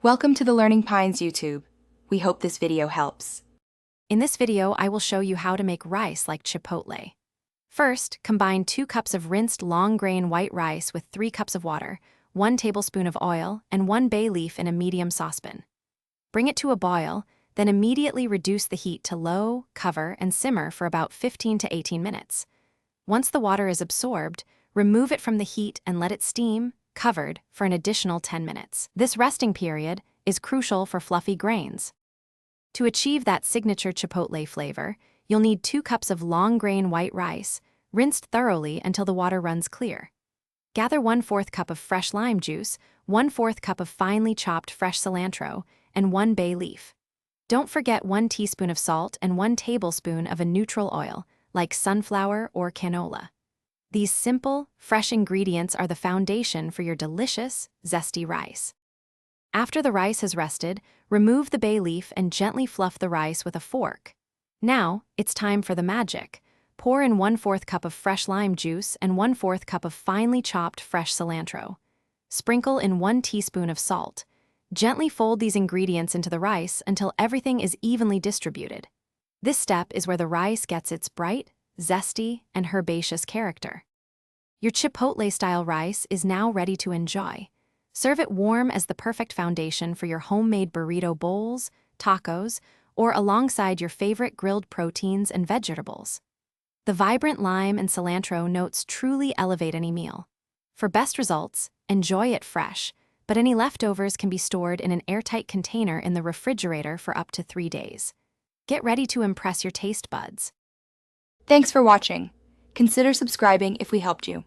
Welcome to the Learning Pines YouTube. We hope this video helps. In this video, I will show you how to make rice like Chipotle. First, combine 2 cups of rinsed long-grain white rice with 3 cups of water, 1 tablespoon of oil, and 1 bay leaf in a medium saucepan. Bring it to a boil, then immediately reduce the heat to low, cover, and simmer for about 15 to 18 minutes. Once the water is absorbed, remove it from the heat and let it steam, covered, for an additional 10 minutes. This resting period is crucial for fluffy grains. To achieve that signature Chipotle flavor, you'll need 2 cups of long-grain white rice, rinsed thoroughly until the water runs clear. Gather 1/4 cup of fresh lime juice, 1/4 cup of finely chopped fresh cilantro, and 1 bay leaf. Don't forget 1 teaspoon of salt and 1 tablespoon of a neutral oil, like sunflower or canola. These simple, fresh ingredients are the foundation for your delicious, zesty rice. After the rice has rested, remove the bay leaf and gently fluff the rice with a fork. Now, it's time for the magic. Pour in 1/4 cup of fresh lime juice and 1/4 cup of finely chopped fresh cilantro. Sprinkle in 1 teaspoon of salt. Gently fold these ingredients into the rice until everything is evenly distributed. This step is where the rice gets its bright, zesty, and herbaceous character. Your Chipotle-style rice is now ready to enjoy. Serve it warm as the perfect foundation for your homemade burrito bowls, tacos, or alongside your favorite grilled proteins and vegetables. The vibrant lime and cilantro notes truly elevate any meal. For best results, enjoy it fresh, but any leftovers can be stored in an airtight container in the refrigerator for up to 3 days. Get ready to impress your taste buds. Thanks for watching. Consider subscribing if we helped you.